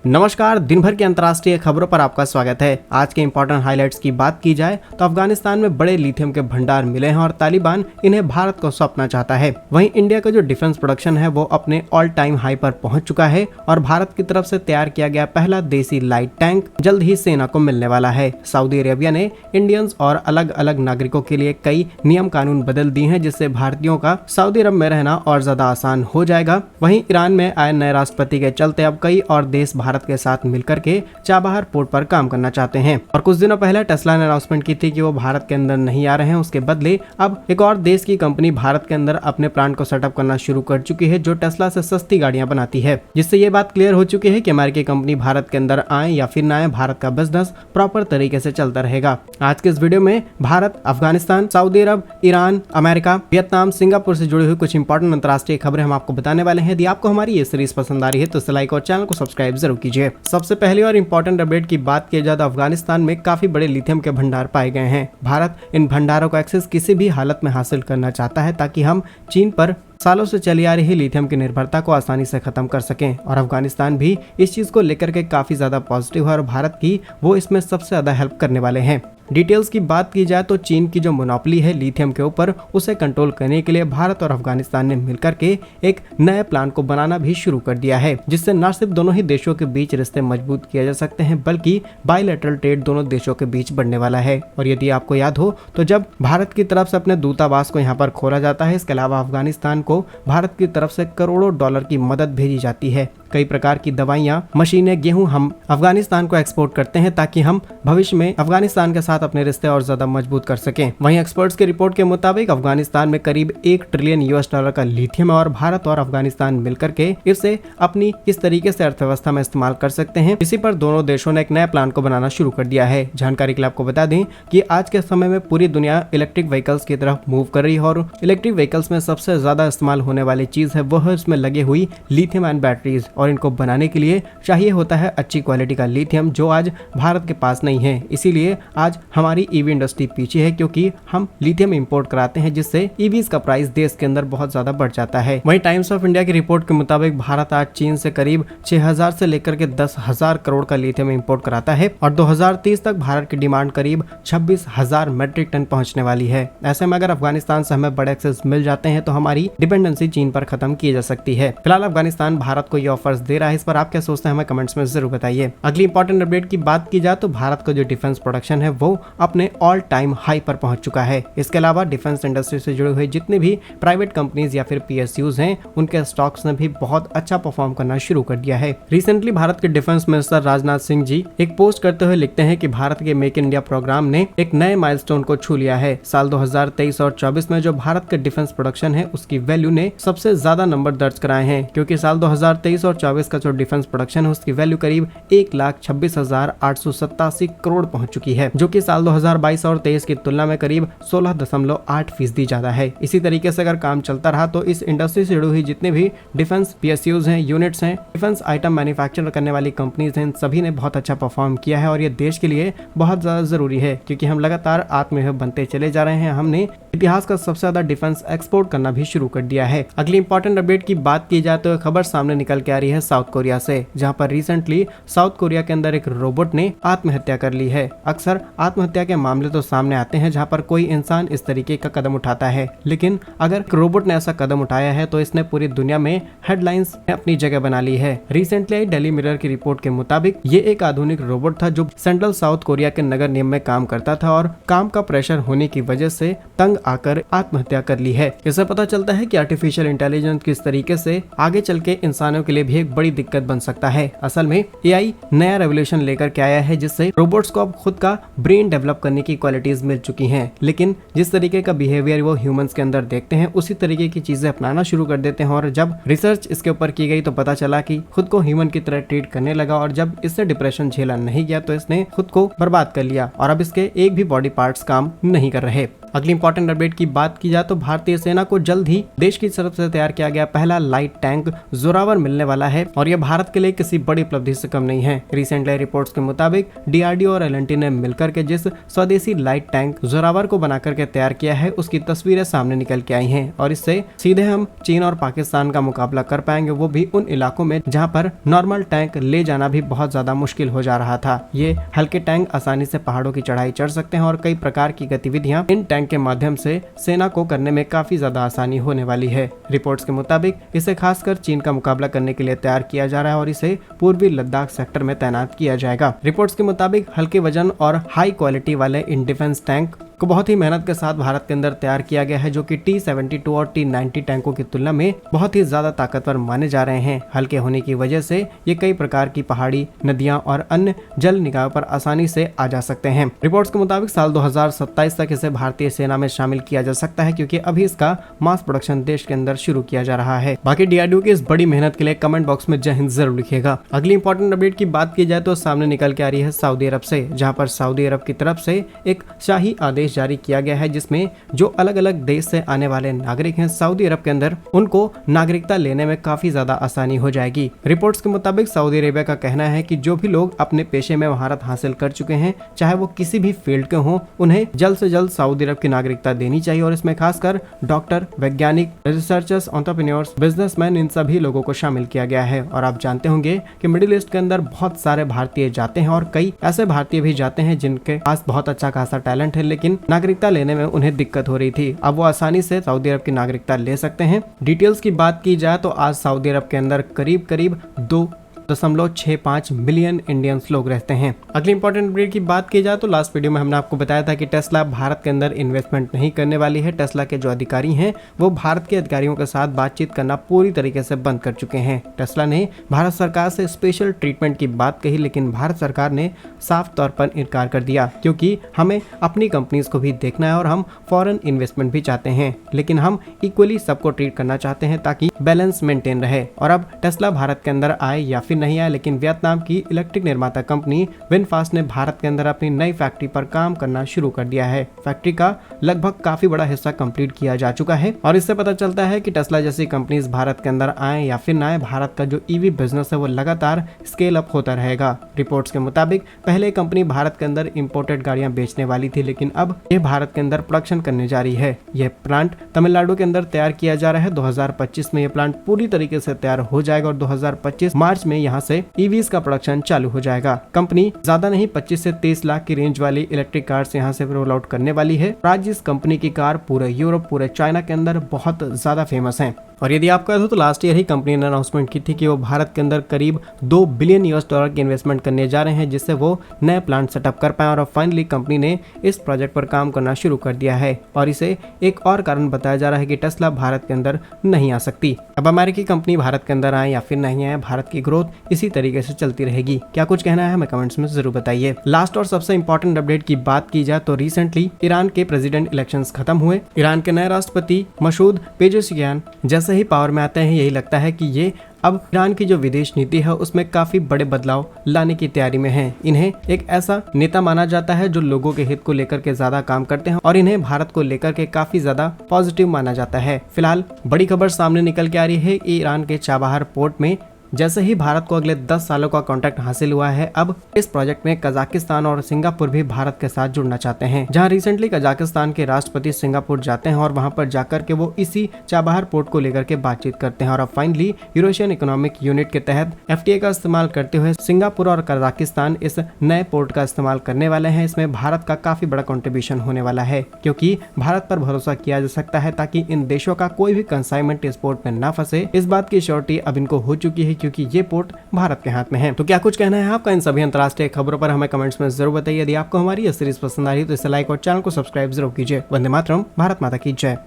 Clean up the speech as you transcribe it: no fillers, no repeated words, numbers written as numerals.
नमस्कार, दिन भर की अंतर्राष्ट्रीय खबरों पर आपका स्वागत है। आज के इंपॉर्टेंट हाइलाइट्स की बात की जाए तो अफगानिस्तान में बड़े लिथियम के भंडार मिले हैं और तालिबान इन्हें भारत को सौंपना चाहता है। वहीं इंडिया का जो डिफेंस प्रोडक्शन है वो अपने ऑल टाइम हाई पर पहुंच चुका है और भारत की तरफ से तैयार किया गया पहला देसी लाइट टैंक जल्द ही सेना को मिलने वाला है। सऊदी अरेबिया ने इंडियंस और अलग अलग नागरिकों के लिए कई नियम कानून बदल दिए हैं, जिससे भारतीयों का सऊदी अरब में रहना और ज्यादा आसान हो जाएगा। वहीं ईरान में आए नए राष्ट्रपति के चलते अब कई और देश भारत के साथ मिलकर के चाबहार पोर्ट पर काम करना चाहते हैं। और कुछ दिनों पहले टेस्ला ने अनाउंसमेंट की थी कि वो भारत के अंदर नहीं आ रहे हैं। उसके बदले अब एक और देश की कंपनी भारत के अंदर अपने प्लांट को सेटअप करना शुरू कर चुकी है, जो टेस्ला से सस्ती गाड़ियां बनाती है। जिससे ये बात क्लियर हो चुकी है कि अमेरिकी कंपनी भारत के अंदर आए या फिर ना आए, भारत का बिजनेस प्रॉपर तरीके से चलता रहेगा। आज के इस वीडियो में भारत, अफगानिस्तान, सऊदी अरब, ईरान, अमेरिका, वियतनाम, सिंगापुर से जुड़ी हुई कुछ इंपॉर्टेंट अंतर्राष्ट्रीय खबरें हम आपको बताने वाले हैं। यदि आपको हमारी ये सीरीज पसंद आ रही है तो लाइक और चैनल को सब्सक्राइब जरूर कीजिए। सबसे पहले और इम्पोर्टेंट अपडेट की बात की जाए तो अफगानिस्तान में काफी बड़े लिथियम के भंडार पाए गए हैं। भारत इन भंडारों का एक्सेस किसी भी हालत में हासिल करना चाहता है ताकि हम चीन पर सालों से चली आ रही लिथियम की निर्भरता को आसानी से खत्म कर सकें। और अफगानिस्तान भी इस चीज को लेकर के काफी ज्यादा पॉजिटिव है और भारत की वो इसमें सबसे ज्यादा हेल्प करने वाले हैं। डिटेल्स की बात की जाए तो चीन की जो मोनोपोली है लिथियम के ऊपर, उसे कंट्रोल करने के लिए भारत और अफगानिस्तान ने मिलकर के एक नए प्लांट को बनाना भी शुरू कर दिया है, जिससे न सिर्फ दोनों ही देशों के बीच रिश्ते मजबूत किए जा सकते हैं बल्कि बायलैटरल ट्रेड दोनों देशों के बीच बढ़ने वाला है। और यदि आपको याद हो तो जब भारत की तरफ से अपने दूतावास को यहाँ पर खोला जाता है, इसके अलावा अफगानिस्तान को भारत की तरफ से करोड़ों डॉलर की मदद भेजी जाती है। कई प्रकार की दवाइयां, मशीनें, गेहूं हम अफगानिस्तान को एक्सपोर्ट करते हैं ताकि हम भविष्य में अफगानिस्तान के साथ अपने रिश्ते और ज्यादा मजबूत कर सकें। वहीं एक्सपर्ट्स की रिपोर्ट के मुताबिक अफगानिस्तान में करीब $1 ट्रिलियन का लिथियम है और भारत और अफगानिस्तान मिलकर के इसे अपनी किस तरीके से अर्थव्यवस्था में इस्तेमाल कर सकते हैं, इसी पर दोनों देशों ने एक नया प्लान को बनाना शुरू कर दिया है। जानकारी के लिए आपको बता दें कि आज के समय में पूरी दुनिया इलेक्ट्रिक व्हीकल्स की तरफ मूव कर रही है और इलेक्ट्रिक व्हीकल्स में सबसे ज्यादा इस्तेमाल होने वाली चीज है वो है इसमें लगे हुई लिथियम आयन बैटरीज। और इनको बनाने के लिए चाहिए होता है अच्छी क्वालिटी का लिथियम, जो आज भारत के पास नहीं है। इसीलिए आज हमारी ईवी इंडस्ट्री पीछे है, क्योंकि हम लिथियम इंपोर्ट कराते हैं, जिससे ईवीज का प्राइस देश के अंदर बहुत ज्यादा बढ़ जाता है। वहीं टाइम्स ऑफ इंडिया की रिपोर्ट के मुताबिक भारत आज चीन से करीब 6000 से लेकर के 10,000 करोड़ का लिथियम इंपोर्ट कराता है और 2030 तक भारत की डिमांड करीब 26,000 मेट्रिक टन पहुंचने वाली है। ऐसे में अगर अफगानिस्तान से हमें बड़े एक्सेस मिल जाते हैं तो हमारी डिपेंडेंसी चीन पर खत्म की जा सकती है। फिलहाल अफगानिस्तान भारत को ये ऑफर्स दे रहा है, इस पर आप क्या सोचते हैं हमें कमेंट्स में जरूर बताइए। अगली इंपॉर्टेंट अपडेट की बात की जाए तो भारत का जो डिफेंस प्रोडक्शन है वो अपने ऑल टाइम हाई पर पहुंच चुका है। इसके अलावा डिफेंस इंडस्ट्री से जुड़े हुए जितने भी प्राइवेट कंपनीज या फिर PSUs हैं, उनके स्टॉक्स ने भी बहुत अच्छा परफॉर्म करना शुरू कर दिया है। रिसेंटली भारत के डिफेंस मिनिस्टर राजनाथ सिंह जी एक पोस्ट करते हुए लिखते हैं कि भारत के मेक इन इंडिया प्रोग्राम ने एक नए माइलस्टोन को छू लिया है। साल 2023 और 24 में जो भारत के डिफेंस प्रोडक्शन है उसकी वैल्यू ने सबसे ज्यादा नंबर दर्ज कराए हैं, क्योंकि साल 2023 और 24 का जो डिफेंस प्रोडक्शन है उसकी वैल्यू करीब 1,26,887 करोड़ पहुंच चुकी है, जो कि साल 2022 और 23 की तुलना में करीब 16.8% ज्यादा है। इसी तरीके से अगर काम चलता रहा तो इस इंडस्ट्री से जुड़ी हुई जितने भी डिफेंस PSUs हैं, यूनिट्स हैं, डिफेंस आइटम मैन्युफैक्चर करने वाली कंपनीज हैं, सभी ने बहुत अच्छा परफॉर्म किया है और ये देश के लिए बहुत ज्यादा जरूरी है, क्योंकि हम लगातार आत्मनिर्भर बनते चले जा रहे हैं। हमने इतिहास का सबसे ज्यादा डिफेंस एक्सपोर्ट करना भी शुरू कर दिया है। अगली इंपॉर्टेंट अपडेट की बात की जाए तो खबर सामने निकल के आ रही है साउथ कोरिया से, जहां पर रिसेंटली साउथ कोरिया के अंदर एक रोबोट ने आत्महत्या कर ली है। अक्सर आत्महत्या के मामले तो सामने आते हैं जहां पर कोई इंसान इस तरीके का कदम उठाता है, लेकिन अगर रोबोट ने ऐसा कदम उठाया है तो इसने पूरी दुनिया में हेडलाइंस में अपनी जगह बना ली है। रिसेंटली दिल्ली मिरर की रिपोर्ट के मुताबिक ये एक आधुनिक रोबोट था जो सेंट्रल साउथ कोरिया के नगर निगम में काम करता था और काम का प्रेशर होने की वजह से तंग आकर आत्महत्या कर ली है। इससे पता चलता है कि आर्टिफिशियल इंटेलिजेंस किस तरीके से आगे चल के इंसानों के लिए भी एक बड़ी दिक्कत बन सकता है। असल में AI नया रेवोल्यूशन लेकर के आया है, जिससे रोबोट्स को अब खुद का ब्रेन डेवलप करने की क्वालिटीज मिल चुकी हैं, लेकिन जिस तरीके का बिहेवियर वो ह्यूमंस के अंदर देखते हैं उसी तरीके की चीजें अपनाना शुरू कर देते हैं। और जब रिसर्च इसके ऊपर की गई तो पता चला कि खुद को ह्यूमन की तरह ट्रीट करने लगा और जब इससे डिप्रेशन झेला नहीं गया तो इसने खुद को बर्बाद कर लिया और अब इसके एक भी बॉडी पार्ट्स काम नहीं कर रहे। अगली इंपॉर्टेंट अपडेट की बात की जाए तो भारतीय सेना को जल्द ही देश की तरफ से तैयार किया गया पहला लाइट टैंक जोरावर मिलने वाला है और यह भारत के लिए किसी बड़ी उपलब्धि से कम नहीं है। रिसेंटली रिपोर्ट्स के मुताबिक डीआरडीओ और एलएनटी ने मिलकर के जिस स्वदेशी लाइट टैंक जोरावर को बनाकर के तैयार किया है उसकी तस्वीरें सामने निकल के आई हैं और इससे सीधे हम चीन और पाकिस्तान का मुकाबला कर पाएंगे, वो भी उन इलाकों में जहां पर नॉर्मल टैंक ले जाना भी बहुत ज्यादा मुश्किल हो जा रहा था। ये हल्के टैंक आसानी से पहाड़ों की चढ़ाई चढ़ सकते हैं और कई प्रकार की गतिविधियां इन टैंक के माध्यम से सेना को करने में काफी ज्यादा आसानी होने वाली है। रिपोर्ट्स के मुताबिक इसे खासकर चीन का मुकाबला करने के लिए तैयार किया जा रहा है और इसे पूर्वी लद्दाख सेक्टर में तैनात किया जाएगा। रिपोर्ट्स के मुताबिक हल्के वजन और हाई क्वालिटी वाले इन डिफेंस टैंक को बहुत ही मेहनत के साथ भारत के अंदर तैयार किया गया है, जो कि T-72 और T-90 टैंकों की तुलना में बहुत ही ज्यादा ताकतवर माने जा रहे हैं। हल्के होने की वजह से ये कई प्रकार की पहाड़ी, नदियां और अन्य जल निकायों पर आसानी से आ जा सकते हैं। रिपोर्ट्स के मुताबिक साल 2027 तक इसे भारतीय सेना में शामिल किया जा सकता है, क्योंकि अभी इसका मास प्रोडक्शन देश के अंदर शुरू किया जा रहा है। बाकी डीआरडीओ की इस बड़ी मेहनत के लिए कमेंट बॉक्स में जय हिंद जरूर लिखिएगा। अगली इंपॉर्टेंट अपडेट की बात की जाए तो सामने निकल के आ रही है सऊदी अरब से, जहाँ पर सऊदी अरब की तरफ से एक शाही आदेश जारी किया गया है, जिसमें जो अलग अलग देश से आने वाले नागरिक हैं सऊदी अरब के अंदर, उनको नागरिकता लेने में काफी ज्यादा आसानी हो जाएगी। रिपोर्ट्स के मुताबिक सऊदी अरेबिया का कहना है कि जो भी लोग अपने पेशे में महारत हासिल कर चुके हैं, चाहे वो किसी भी फील्ड के हों, उन्हें जल्द से जल्द सऊदी अरब की नागरिकता देनी चाहिए और इसमें खासकर डॉक्टर, वैज्ञानिक, रिसर्चर्स, एंटरप्रेन्योर्स, बिजनेसमैन, इन सभी लोगों को शामिल किया गया है। और आप जानते होंगे कि मिडिल ईस्ट के अंदर बहुत सारे भारतीय जाते हैं और कई ऐसे भारतीय भी जाते हैं जिनके पास बहुत अच्छा खासा टैलेंट है, लेकिन नागरिकता लेने में उन्हें दिक्कत हो रही थी। अब वो आसानी से सऊदी अरब की नागरिकता ले सकते हैं। डिटेल्स की बात की जाए तो आज सऊदी अरब के अंदर करीब 2.65 मिलियन इंडियंस लोग रहते हैं। अगली इंपॉर्टेंट अपडेट की बात की जाए तो लास्ट वीडियो में हमने आपको बताया था कि टेस्ला भारत के अंदर इन्वेस्टमेंट नहीं करने वाली है। टेस्ला के जो अधिकारी हैं वो भारत के अधिकारियों के साथ बातचीत करना पूरी तरीके से बंद कर चुके हैं। टेस्ला ने भारत सरकार से स्पेशल ट्रीटमेंट की बात कही, लेकिन भारत सरकार ने साफ तौर पर इनकार कर दिया, क्योंकि हमें अपनी कंपनीज को भी देखना है और हम फॉरेन इन्वेस्टमेंट भी चाहते हैं, लेकिन हम इक्वली सबको ट्रीट करना चाहते हैं ताकि बैलेंस मेंटेन रहे। और अब टेस्ला भारत के अंदर आए या फिर नहीं आया, लेकिन वियतनाम की इलेक्ट्रिक निर्माता कंपनी विनफास्ट ने भारत के अंदर अपनी नई फैक्ट्री पर काम करना शुरू कर दिया है। फैक्ट्री का लगभग काफी बड़ा हिस्सा कंप्लीट किया जा चुका है और इससे पता चलता है कि टेस्ला जैसी कंपनीज भारत के अंदर आए या फिर ना आए, भारत का जो ईवी बिजनेस है वो लगातार स्केल अप होता रहेगा। रिपोर्ट्स के मुताबिक पहले कंपनी भारत के अंदर इंपोर्टेड गाड़ियां बेचने वाली थी, लेकिन अब ये भारत के अंदर प्रोडक्शन करने जा रही है। यह प्लांट तमिलनाडु के अंदर तैयार किया जा रहा है। 2025 में यह प्लांट पूरी तरीके से तैयार हो जाएगा और 2025 मार्च में यहाँ से ईवीज का प्रोडक्शन चालू हो जाएगा। कंपनी ज्यादा नहीं 25 से 30 लाख की रेंज वाली इलेक्ट्रिक कार्स यहाँ से रोल आउट करने वाली है। आज इस कंपनी की कार पूरे यूरोप, पूरे चाइना के अंदर बहुत ज्यादा फेमस है। और यदि आपको याद हो तो लास्ट ईयर ही कंपनी ने अनाउंसमेंट की थी कि वो भारत के अंदर करीब $2 बिलियन की इन्वेस्टमेंट करने जा रहे हैं, जिससे वो नए प्लांट सेटअप कर पाए। और फाइनली कंपनी ने इस प्रोजेक्ट पर काम करना शुरू कर दिया है और इसे एक और कारण बताया जा रहा है कि टेस्ला भारत के अंदर नहीं आ सकती। अब अमेरिकी कंपनी भारत के अंदर आए या फिर नहीं आए, भारत की ग्रोथ इसी तरीके से चलती रहेगी। क्या कुछ कहना है हमें कमेंट्स में जरूर बताइए। लास्ट और सबसे इंपॉर्टेंट अपडेट की बात की जाए तो रिसेंटली ईरान के प्रेसिडेंट इलेक्शंस खत्म हुए। ईरान के नए राष्ट्रपति मसूद पेजेशिकियान जैसे ही पावर में आते हैं, यही लगता है कि ये अब ईरान की जो विदेश नीति है उसमें काफी बड़े बदलाव लाने की तैयारी में है। इन्हें एक ऐसा नेता माना जाता है जो लोगों के हित को लेकर के ज्यादा काम करते हैं और इन्हें भारत को लेकर के काफी ज्यादा पॉजिटिव माना जाता है। फिलहाल बड़ी खबर सामने निकल के आ रही है। ईरान के चाबहार पोर्ट में जैसे ही भारत को अगले 10 सालों का कॉन्ट्रैक्ट हासिल हुआ है, अब इस प्रोजेक्ट में कजाकिस्तान और सिंगापुर भी भारत के साथ जुड़ना चाहते हैं। जहां रिसेंटली कजाकिस्तान के राष्ट्रपति सिंगापुर जाते हैं और वहां पर जाकर के वो इसी चाबहार पोर्ट को लेकर के बातचीत करते हैं। और अब फाइनली यूरेशियन इकोनॉमिक यूनिट के तहत FTA का इस्तेमाल करते हुए सिंगापुर और कजाकिस्तान इस नए पोर्ट का इस्तेमाल करने वाले हैं। इसमें भारत का काफी बड़ा कॉन्ट्रीब्यूशन होने वाला है, क्योंकि भारत पर भरोसा किया जा सकता है ताकि इन देशों का कोई भी कंसाइनमेंट इस पोर्ट में न फंसे। इस बात की श्योरिटी अब इनको हो चुकी है, क्योंकि ये पोर्ट भारत के हाथ में है। तो क्या कुछ कहना है आपका इन सभी अंतर्राष्ट्रीय खबरों पर, हमें कमेंट्स में जरूर बताइए। यदि आपको हमारी यह सीरीज पसंद आ रही तो इसे लाइक और चैनल को सब्सक्राइब जरूर कीजिए। वंदे मातरम, भारत माता की जय।